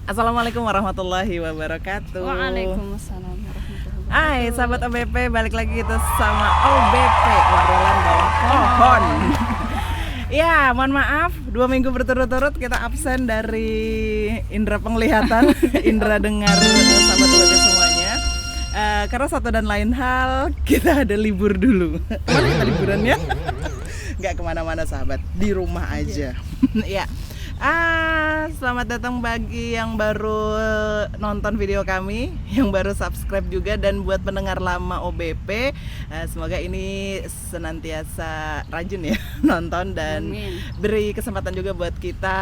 Assalamualaikum warahmatullahi wabarakatuh. Waalaikumsalam warahmatullahi Hai wabarakatuh. sahabat OBP, balik lagi kita sama OBP, obrolan bawah pohon. Ya, mohon maaf 2 minggu berturut-turut kita absen dari indera penglihatan, indera dengar sahabat OBP semuanya. Karena satu dan lain hal kita ada libur dulu. Kemana kita liburannya? Nggak kemana-mana sahabat, di rumah aja. Ya. Selamat datang bagi yang baru nonton video kami, yang baru subscribe juga, dan buat pendengar lama OBP, semoga ini senantiasa rajin ya nonton dan Amin. beri kesempatan juga buat kita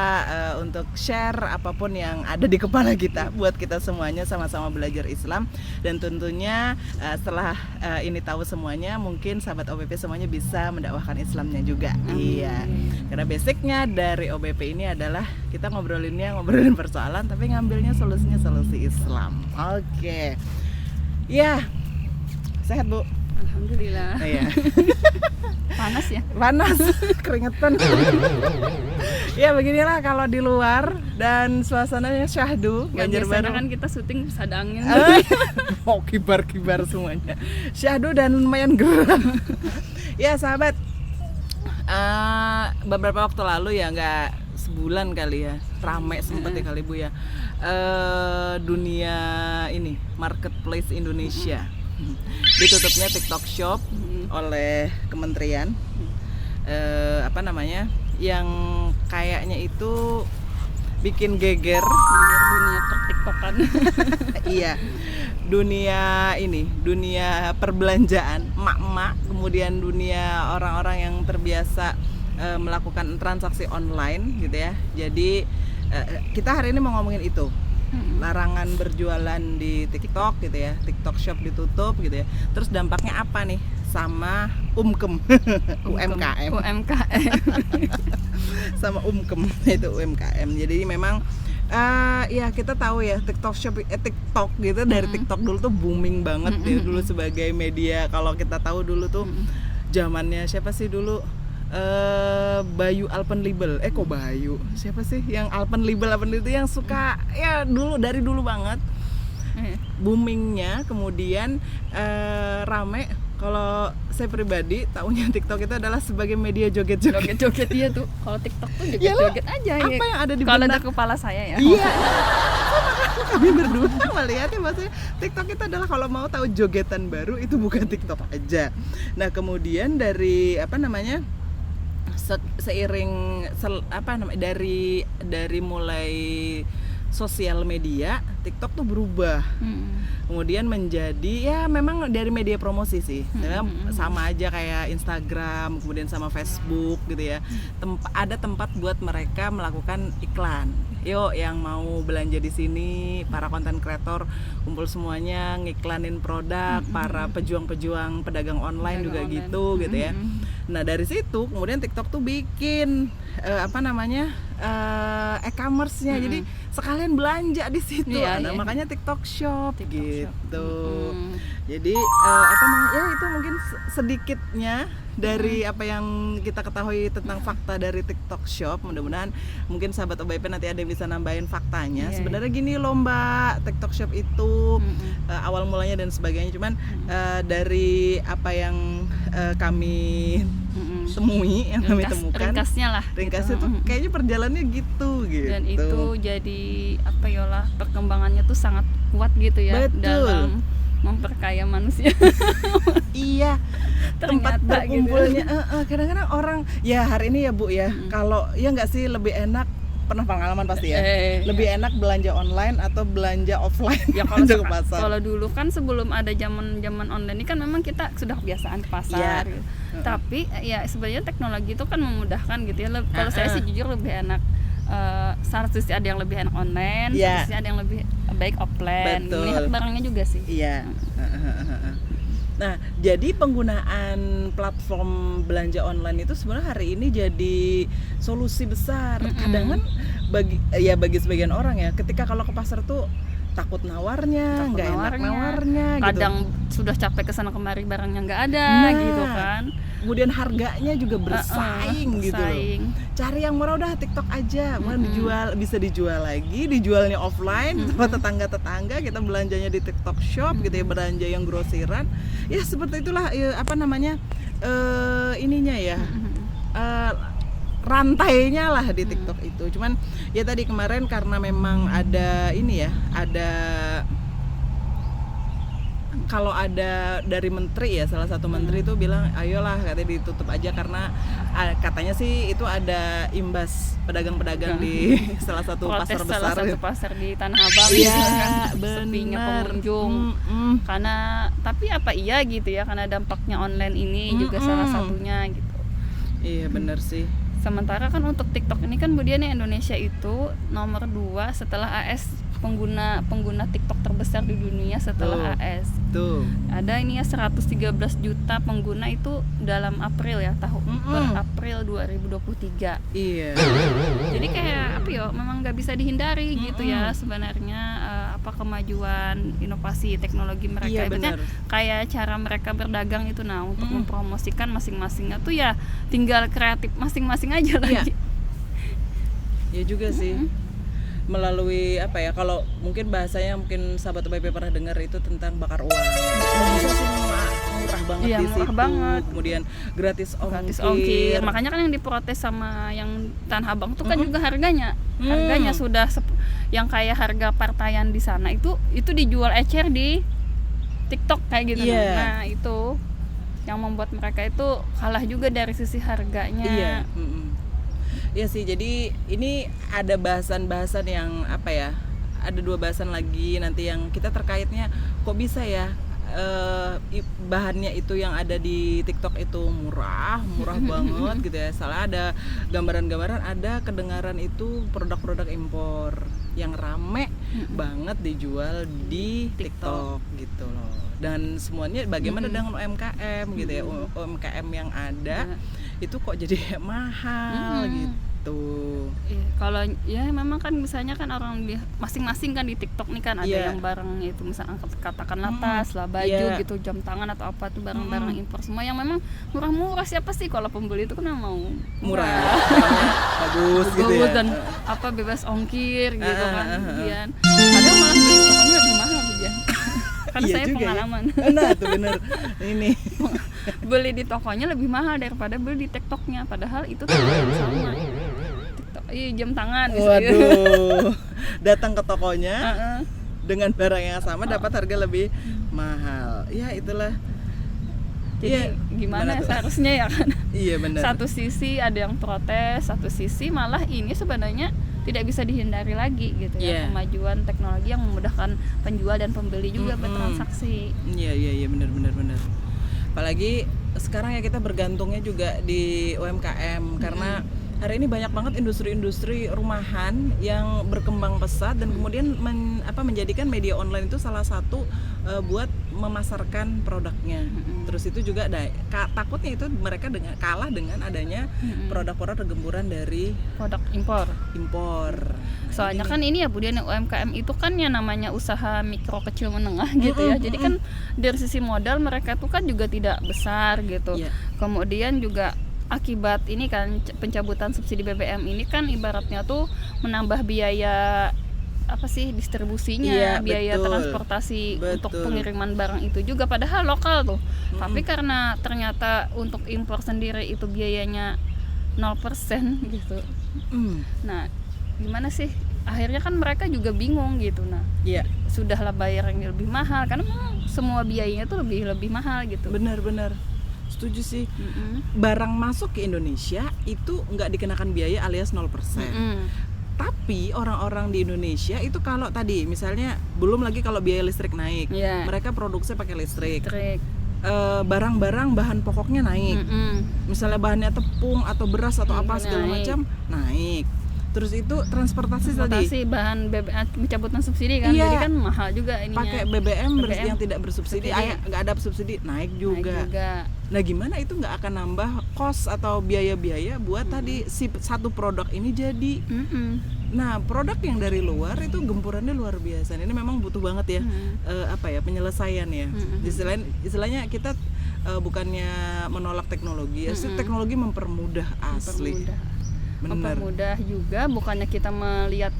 untuk share apapun yang ada di kepala kita, buat kita semuanya sama-sama belajar Islam. Dan tentunya setelah ini tahu semuanya, mungkin sahabat OBP semuanya bisa mendakwahkan Islamnya juga. Amin. Iya, karena basicnya dari OBP ini adalah kita ngobrolin persoalan tapi ngambilnya solusi Islam. Oke. Ya. Sehat, Bu? Alhamdulillah. Iya. Panas ya? Panas, keringetan. Ya beginilah kalau di luar dan suasananya syahdu, Gak Banjarbaru. biasanya kan kita syuting bisa ada angin. Mau kibar-kibar semuanya. Syahdu dan lumayan geram. Ya sahabat, beberapa waktu lalu ya, nggak sebulan kali ya, rame sempet ya kali Bu ya, dunia ini marketplace Indonesia ditutupnya TikTok Shop oleh kementerian, apa namanya, yang kayaknya itu bikin geger. Biar dunia pertiktokan. Iya, dunia perbelanjaan, emak-emak, kemudian dunia orang-orang yang terbiasa melakukan transaksi online gitu ya. Jadi kita hari ini mau ngomongin itu, larangan berjualan di TikTok gitu ya, TikTok Shop ditutup gitu ya. Terus dampaknya apa nih sama UMKM sama itu UMKM. Jadi memang ya kita tahu ya, TikTok Shop, TikTok gitu, dari TikTok dulu tuh booming banget ya, dulu sebagai media. Kalau kita tahu dulu tuh zamannya siapa sih dulu, Bayu Alpenlibel, kok Bayu, siapa sih yang Alpenlibel itu yang suka ya, dulu, dari dulu banget boomingnya. Kemudian rame. Kalau saya pribadi taunya TikTok itu adalah sebagai media joget-joget. Joget-joget dia tuh. Kalau TikTok tuh Iyalah, joget-joget aja. apa ya. yang ada di Kalau ada benak kepala saya ya. Iya. Kami berdua melihatnya, maksudnya TikTok itu adalah kalau mau tahu jogetan baru itu bukan TikTok aja. Nah, kemudian dari apa namanya, seiring dari mulai sosial media, TikTok tuh berubah. Kemudian menjadi ya memang dari media promosi sih. Sama aja kayak Instagram, kemudian sama Facebook gitu ya. Ada tempat buat mereka melakukan iklan. Yuk yang mau belanja di sini, para konten kreator kumpul semuanya ngiklanin produk, para pejuang-pejuang pedagang online juga gitu ya. Nah, dari situ kemudian TikTok tuh bikin apa namanya, e-commerce-nya. Jadi sekalian belanja di situ. Iya, Nah, iya. makanya TikTok Shop gitu. Shop. Jadi apa namanya, ya itu mungkin sedikitnya dari apa yang kita ketahui tentang fakta dari TikTok Shop. Mudah-mudahan mungkin sahabat OBP nanti ada yang bisa nambahin faktanya. Yeah. Sebenarnya gini loh Mbak, TikTok Shop itu awal mulanya dan sebagainya. Cuman dari apa yang kami temui, yang kami temukan, ringkasnya lah. ringkasnya gitu. tuh kayaknya perjalannya gitu. Dan itu jadi apa yolah, perkembangannya tuh sangat kuat gitu ya. Betul. Dalam memperkaya manusia. Iya, tempat Ternyata berkumpulnya. Kadang-kadang orang ya hari ini ya Bu ya, kalau ya nggak sih, lebih enak, pernah pengalaman pasti ya, lebih enak belanja online atau belanja offline Ya kalau belanja ke pasar. kalau dulu kan sebelum ada zaman online ini kan memang kita sudah kebiasaan ke pasar. Iya. Gitu. Tapi ya sebenarnya teknologi itu kan memudahkan gitu ya. Kalau saya sih jujur lebih enak, salah satu ada yang lebih enak online, Iya. satu ada yang lebih baik offline. Betul. Melihat barangnya juga sih. Iya. Nah, jadi penggunaan platform belanja online itu sebenarnya hari ini jadi solusi besar. Kadang kan bagi sebagian orang ya, ketika kalau ke pasar tuh takut nawarnya, nggak enak nawarnya gitu. Kadang sudah capek kesana kemari barangnya nggak ada Nah, gitu kan. kemudian harganya juga bersaing gitu loh. Saing. Cari yang murah udah TikTok aja, bisa dijual lagi, dijualnya offline sama tetangga-tetangga, kita belanjanya di TikTok Shop gitu ya, belanja yang grosiran. Ya seperti itulah apa namanya ininya ya. Rantainya lah di TikTok itu. Cuman ya tadi kemarin karena memang ada ini ya, ada kalau ada dari menteri ya, salah satu menteri itu bilang ayolah katanya ditutup aja karena katanya sih itu ada imbas pedagang-pedagang di salah satu Protes pasar salah besar. satu pasar di Tanah Abang Iya, gitu kan, benar. sepinya pengunjung. Karena tapi apa iya gitu ya, karena dampaknya online ini juga salah satunya gitu. Iya benar sih. Sementara kan untuk TikTok ini kan kemudian Indonesia itu nomor 2 setelah AS, pengguna TikTok terbesar di dunia setelah AS. Tuh. Ada ini ya 113 juta pengguna itu dalam April ya, per April 2023. Iya. Jadi kayak apa ya, memang nggak bisa dihindari gitu ya sebenarnya apa kemajuan inovasi teknologi mereka. Iya, Ibaratnya benar. kayak cara mereka berdagang itu, nah untuk mempromosikan masing-masingnya tuh ya tinggal kreatif masing-masing aja lagi. Ya juga sih. Melalui apa ya, kalau mungkin bahasanya mungkin sahabat BP pernah dengar itu tentang bakar uang. Bisa sih murah banget Iya, di murah situ. banget. Kemudian gratis Ongkir. Makanya kan yang diprotes sama yang Tanah Abang tuh kan juga harganya sudah yang kayak harga partaian di sana itu dijual ecer di TikTok kayak gitu. Iya. Nah itu yang membuat mereka itu kalah juga dari sisi harganya. Iya. Iya sih, jadi ini ada bahasan-bahasan yang apa ya, ada 2 bahasan lagi nanti yang kita terkaitnya kok bisa ya bahannya itu yang ada di TikTok itu murah banget gitu ya. Salah ada gambaran-gambaran, ada kedengaran itu produk-produk impor yang rame banget dijual di TikTok gitu loh. Dan semuanya bagaimana dengan UMKM gitu ya, UMKM yang ada itu kok jadi mahal gitu. Kalau ya memang kan misalnya kan orang masing-masing kan di TikTok nih kan ada yang barang itu misalnya katakanlah tas lah, baju gitu, jam tangan atau apa tuh barang-barang impor semua yang memang murah-murah. Siapa sih kalau pembeli itu kan mau murah. bagus gitu ya, dan apa bebas ongkir gitu kan. Kemudian kadang malah beli di tokonya lebih mahal ya. Karena saya pengalaman. Nah tuh bener ini beli di tokonya lebih mahal daripada beli di TikToknya, padahal itu tuh sama. Jam tangan waduh datang ke tokonya dengan barang yang sama dapat harga lebih mahal. Ya itulah. Jadi gimana seharusnya ya kan. Iya benar. Satu sisi ada yang protes, satu sisi malah ini sebenarnya tidak bisa dihindari lagi gitu ya, kemajuan teknologi yang memudahkan penjual dan pembeli juga bertransaksi. Iya benar. Apalagi sekarang ya kita bergantungnya juga di UMKM karena hari ini banyak banget industri-industri rumahan yang berkembang pesat dan kemudian menjadikan media online itu salah satu buat memasarkan produknya. Terus itu juga takutnya itu mereka kalah dengan adanya produk-produk gemburan dari produk impor. Soalnya kan ini ya Budian, UMKM itu kan ya namanya usaha mikro kecil menengah gitu ya. Jadi kan dari sisi modal mereka tuh kan juga tidak besar gitu. Kemudian juga akibat ini kan pencabutan subsidi BBM ini kan ibaratnya tuh menambah biaya distribusinya, biaya transportasi untuk pengiriman barang itu juga padahal lokal tuh. Tapi karena ternyata untuk impor sendiri itu biayanya 0% gitu. Nah, gimana sih? Akhirnya kan mereka juga bingung gitu. Nah, sudahlah bayar yang lebih mahal karena semua biayanya tuh lebih mahal gitu. Benar. Setuju sih. Barang masuk ke Indonesia itu nggak dikenakan biaya alias 0%. Tapi orang-orang di Indonesia itu kalau tadi misalnya belum lagi kalau biaya listrik naik, mereka produksi pakai listrik. Barang-barang bahan pokoknya naik. Misalnya bahannya tepung atau beras atau apa segala macam naik. Terus itu transportasi tadi bahan pencabutan subsidi kan, jadi kan mahal juga ininya. Pakai BBM yang tidak bersubsidi, nggak ada subsidi naik juga. Nah gimana itu nggak akan nambah kos atau biaya-biaya buat tadi si satu produk ini jadi. Nah produk yang dari luar itu gempurannya luar biasa. Ini memang butuh banget ya penyelesaian ya. Istilahnya kita bukannya menolak teknologi, teknologi mempermudah asli. Mempermudah juga, bukannya kita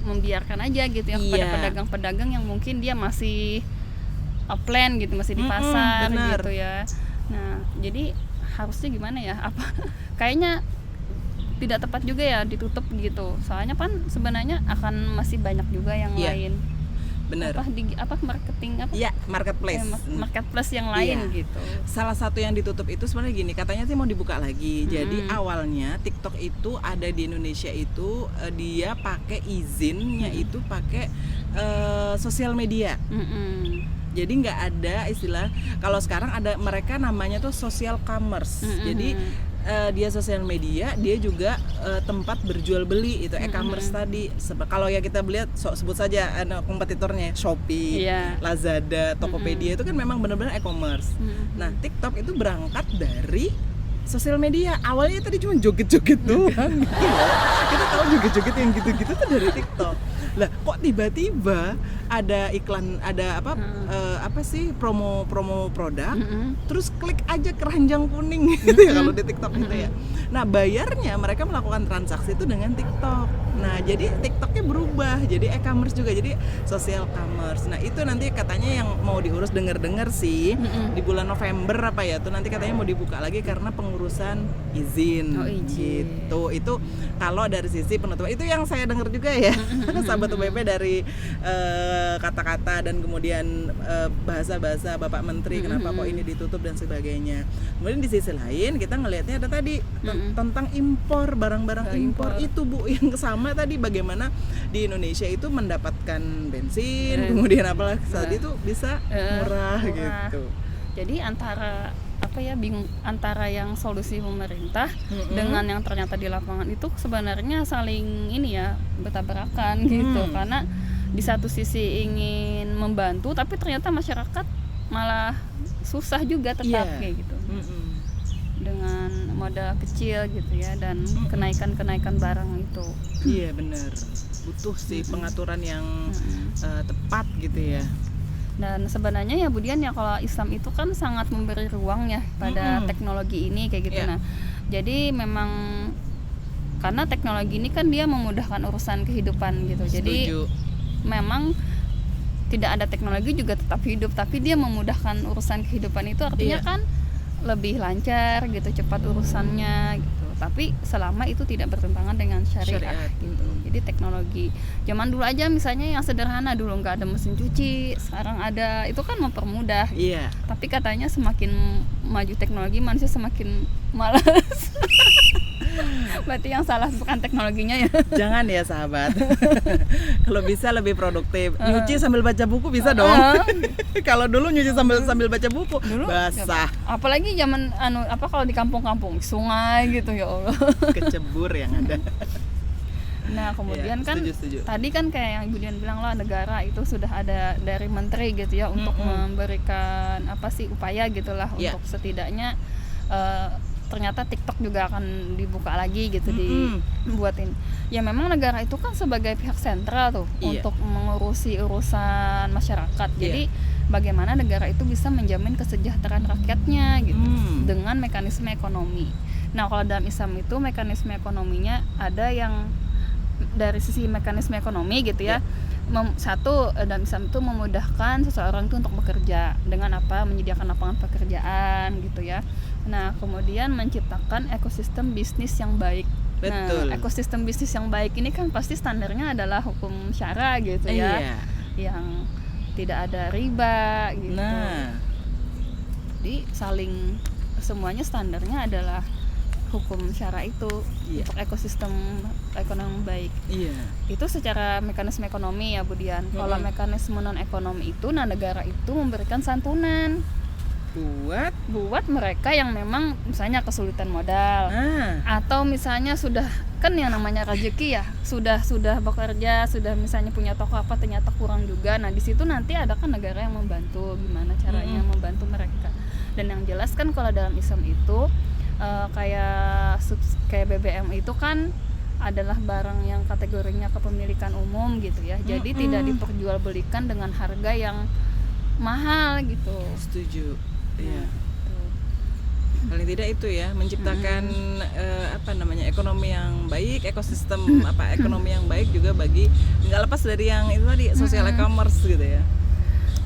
membiarkan aja gitu ya kepada pedagang-pedagang yang mungkin dia masih plan gitu, masih di pasar gitu ya. Nah, jadi harusnya gimana ya? Kayaknya tidak tepat juga ya ditutup gitu. Soalnya kan sebenarnya akan masih banyak juga yang lain. Benar. Marketing marketplace. Marketplace yang lain gitu. Salah satu yang ditutup itu sebenarnya gini, katanya sih mau dibuka lagi. Jadi awalnya TikTok itu ada di Indonesia itu dia pakai izinnya itu pakai sosial media. Jadi nggak ada istilah, kalau sekarang ada mereka namanya tuh social commerce. Jadi dia sosial media, dia juga tempat berjual beli itu e-commerce tadi. Kalau ya kita lihat sebut saja kompetitornya Shopee, Lazada, Tokopedia itu kan memang benar-benar e-commerce. Nah, TikTok itu berangkat dari sosial media. Awalnya tadi cuma joget-joget doang gitu loh. Kita tahu joget-joget yang gitu-gitu tuh dari TikTok. Lah kok tiba-tiba ada iklan, ada apa sih promo produk, terus klik aja keranjang kuning gitu ya kalau di TikTok gitu ya. Nah, bayarnya mereka melakukan transaksi itu dengan TikTok. Nah, jadi TikToknya berubah jadi e-commerce juga, jadi social commerce. Nah, itu nanti katanya yang mau diurus, dengar sih di bulan November apa ya tuh nanti katanya mau dibuka lagi karena pengurusan izin. Gitu. Itu kalau dari sisi penutupan itu yang saya dengar juga ya. Sahabat UBP dari kata-kata dan kemudian bahasa-bahasa Bapak Menteri kenapa kok ini ditutup dan sebagainya. Kemudian di sisi lain kita ngelihatnya ada tadi tentang impor, barang-barang impor itu Bu, yang sama tadi bagaimana di Indonesia itu mendapatkan bensin, kemudian apalagi tadi itu bisa murah gitu. Jadi antara bingung antara yang solusi pemerintah dengan yang ternyata di lapangan itu sebenarnya saling bertabrakan gitu, karena di satu sisi ingin membantu tapi ternyata masyarakat malah susah juga tetap kayak gitu. Dengan modal kecil gitu ya, dan kenaikan barang itu. Iya benar, butuh sih pengaturan yang tepat gitu ya. Dan sebenarnya ya Budian ya, kalau Islam itu kan sangat memberi ruang ya pada teknologi ini kayak gitu. Nah, jadi memang karena teknologi ini kan dia memudahkan urusan kehidupan gitu. Jadi memang tidak ada teknologi juga tetap hidup, tapi dia memudahkan urusan kehidupan itu artinya kan lebih lancar gitu, cepat urusannya gitu. Tapi selama itu tidak bertentangan dengan syariat gitu. Jadi teknologi zaman dulu aja misalnya yang sederhana, dulu nggak ada mesin cuci, sekarang ada, itu kan mempermudah. Tapi katanya semakin maju teknologi manusia semakin malas. Berarti yang salah bukan teknologinya ya. Jangan ya sahabat. Kalau bisa lebih produktif. Nyuci sambil baca buku bisa dong. Kalau dulu nyuci sambil baca buku dulu, basah. Apalagi zaman kalau di kampung-kampung sungai gitu ya Allah. Kecebur yang ada. Nah kemudian setuju. Tadi kan kayak yang Budian bilang lah, negara itu sudah ada dari menteri gitu ya untuk memberikan upaya gitulah untuk setidaknya ternyata TikTok juga akan dibuka lagi gitu, dibuatin. Ya memang negara itu kan sebagai pihak sentral tuh untuk mengurusi urusan masyarakat. Jadi bagaimana negara itu bisa menjamin kesejahteraan rakyatnya gitu dengan mekanisme ekonomi. Nah kalau dalam Islam itu mekanisme ekonominya ada yang dari sisi mekanisme ekonomi gitu ya. Satu, dalam Islam itu memudahkan seseorang itu untuk bekerja dengan menyediakan lapangan pekerjaan gitu ya. Nah kemudian menciptakan ekosistem bisnis yang baik. Betul. Nah ekosistem bisnis yang baik ini kan pasti standarnya adalah hukum syara gitu ya, yang tidak ada riba gitu. Nah jadi semuanya standarnya adalah hukum syara itu untuk ekosistem ekonomi baik. Itu secara mekanisme ekonomi ya Budian. Kalau mekanisme non ekonomi itu, negara itu memberikan santunan buat mereka yang memang misalnya kesulitan modal atau misalnya sudah kan yang namanya rezeki ya, sudah bekerja, sudah misalnya punya toko ternyata kurang juga. Nah di situ nanti ada kan negara yang membantu, gimana caranya membantu mereka. Dan yang jelas kan kalau dalam Islam itu kayak BBM itu kan adalah barang yang kategorinya kepemilikan umum gitu ya. Jadi tidak diperjualbelikan dengan harga yang mahal gitu. Setuju. Paling tidak itu ya, menciptakan ekonomi yang baik, ekosistem ekonomi yang baik juga bagi, nggak lepas dari yang itu tadi social e-commerce gitu ya.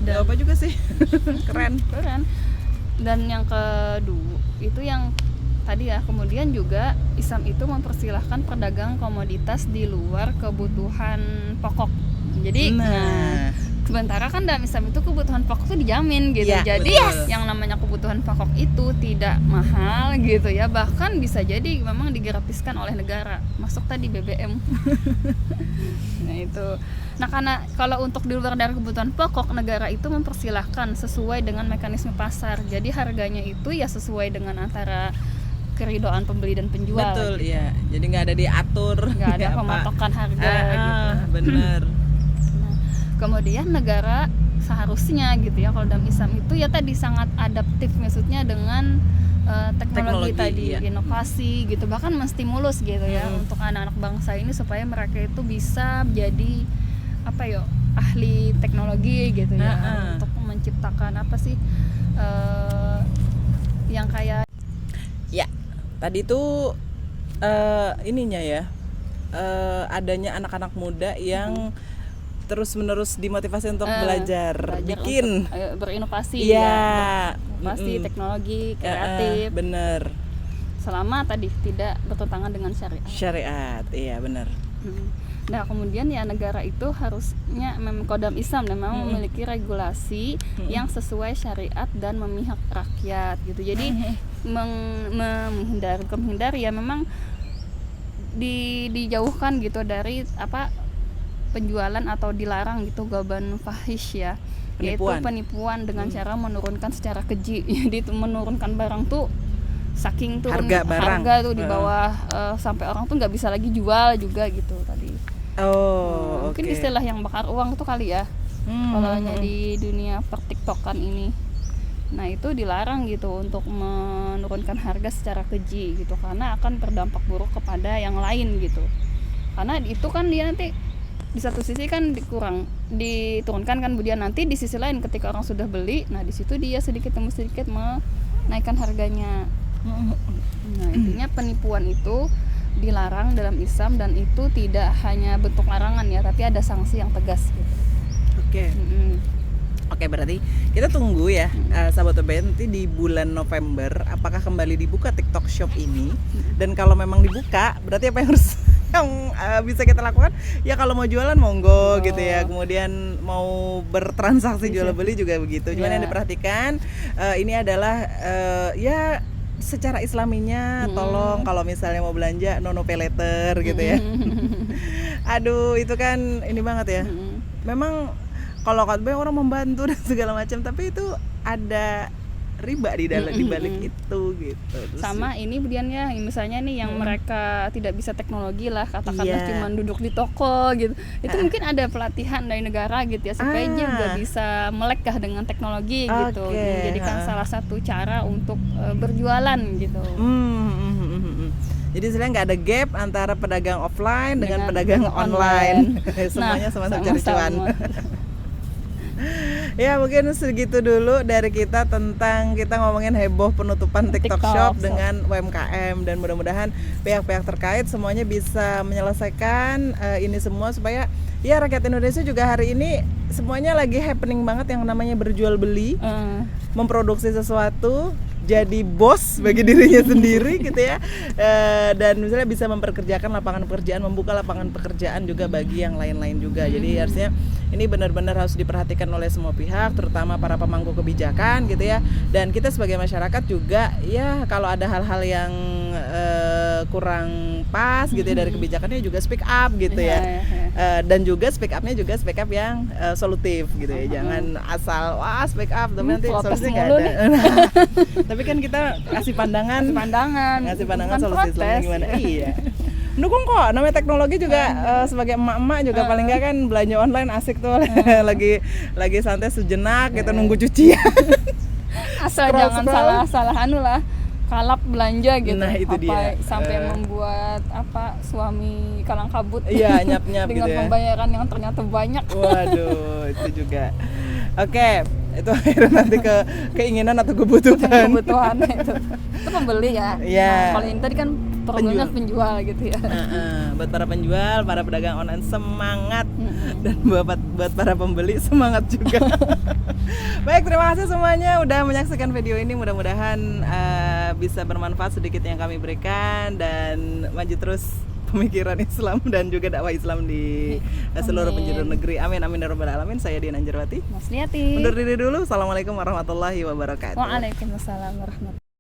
Dan apa juga sih. keren. Dan yang kedua itu yang tadi ya, kemudian juga Islam itu mempersilahkan perdagangan komoditas di luar kebutuhan pokok. Jadi sementara kan dalam Islam itu kebutuhan pokok itu dijamin gitu ya, jadi yang namanya kebutuhan pokok itu tidak mahal gitu ya, bahkan bisa jadi memang digratiskan oleh negara, masuk tadi BBM. Nah itu, karena kalau untuk di luar dari kebutuhan pokok, negara itu mempersilahkan sesuai dengan mekanisme pasar, jadi harganya itu ya sesuai dengan antara keridoan pembeli dan penjual. Betul gitu. Ya, jadi nggak ada diatur, nggak ada pematokan harga gitu. Bener. Kemudian negara seharusnya gitu ya, kalau dalam Islam itu ya tadi sangat adaptif, maksudnya dengan teknologi tadi, inovasi gitu, bahkan menstimulus gitu ya untuk anak-anak bangsa ini supaya mereka itu bisa jadi ahli teknologi gitu ya, untuk menciptakan yang kayak ya tadi itu ininya ya, adanya anak-anak muda yang terus-menerus dimotivasi untuk belajar bikin, berinovasi, berinovasi, teknologi, kreatif, bener. Selama tadi tidak bertentangan dengan syariat, iya bener. Nah kemudian ya negara itu harusnya memang kodam Islam dan memang memiliki regulasi yang sesuai syariat dan memihak rakyat gitu. Jadi menghindar ya memang dijauhkan gitu dari penjualan atau dilarang gitu gaban fahish ya, yaitu penipuan dengan cara menurunkan secara keji. Jadi menurunkan barang tuh saking turun harga tuh di bawah sampai orang tuh nggak bisa lagi jual juga gitu tadi. Mungkin istilah yang bakar uang tuh kali ya, kalau di dunia pertiktokan ini. Nah itu dilarang gitu untuk menurunkan harga secara keji gitu, karena akan berdampak buruk kepada yang lain gitu. Karena itu kan dia nanti di satu sisi kan diturunkan kan, kemudian nanti di sisi lain ketika orang sudah beli, nah di situ dia sedikit demi sedikit menaikkan harganya. Nah intinya penipuan itu dilarang dalam Islam, dan itu tidak hanya bentuk larangan ya, tapi ada sanksi yang tegas gitu. Oke, berarti kita tunggu ya, sahabat OBN, nanti di bulan November apakah kembali dibuka TikTok Shop ini, dan kalau memang dibuka berarti apa yang harus bisa kita lakukan ya, kalau mau jualan monggo gitu ya, kemudian mau bertransaksi jual beli juga begitu. Cuman yang diperhatikan ini adalah ya secara islaminya tolong kalau misalnya mau belanja no pay later gitu ya. Aduh itu kan ini banget ya. Memang kalau katanya orang membantu dan segala macam, tapi itu ada riba di dalam di balik itu gitu. Terus sama ini kemudian ya, misalnya nih yang mereka tidak bisa teknologi lah, katakanlah cuma duduk di toko gitu, itu mungkin ada pelatihan dari negara gitu ya, supaya dia juga bisa melek dengan teknologi gitu, dijadikan salah satu cara untuk berjualan gitu. Jadi sebenarnya nggak ada gap antara pedagang offline dengan pedagang online. Semuanya sama-sama cari cuan. Ya mungkin segitu dulu dari kita tentang kita ngomongin heboh penutupan TikTok Shop dengan UMKM, dan mudah-mudahan pihak-pihak terkait semuanya bisa menyelesaikan ini semua supaya ya rakyat Indonesia juga hari ini semuanya lagi happening banget yang namanya berjual beli, memproduksi sesuatu, jadi bos bagi dirinya sendiri gitu ya, dan misalnya bisa memperkerjakan lapangan pekerjaan, membuka lapangan pekerjaan juga bagi yang lain-lain juga. Jadi harusnya ini benar-benar harus diperhatikan oleh semua pihak, terutama para pemangku kebijakan gitu ya, dan kita sebagai masyarakat juga ya kalau ada hal-hal yang kurang pas gitu ya dari kebijakannya juga speak up gitu ya. Dan juga speak upnya juga speak up yang solutif gitu ya, jangan asal speak up tapi nanti solusinya nggak ada. Tapi kan kita kasih pandangan solusi Islamnya gimana. Iya, mendukung kok, namanya teknologi juga. Sebagai emak-emak juga paling nggak kan belanja online asik tuh. lagi santai sejenak gitu, nunggu cucian. Asal jangan salah lah, kalap belanja gitu. Nah, itu dia. Sampai membuat suami kalang kabut. Iya, nyap-nyap dengan gitu ya. Pembayaran yang ternyata banyak. Waduh, itu juga. Oke, itu akhirnya nanti ke keinginan atau kebutuhan. Kebutuhan itu pembeli ya. Iya. Nah, kalau ini tadi kan programnya penjual gitu ya. Buat para penjual, para pedagang online semangat, dan buat para pembeli semangat juga. Baik, terima kasih semuanya udah menyaksikan video ini. Mudah-mudahan bisa bermanfaat sedikit yang kami berikan dan maju terus pemikiran Islam dan juga dakwah Islam di seluruh penjuru negeri. Amin amin ya rabbal alamin. Saya Dian Anjarwati. Mas Liati. Undur diri dulu. Assalamualaikum warahmatullahi wabarakatuh. Waalaikumsalam warahmatullahi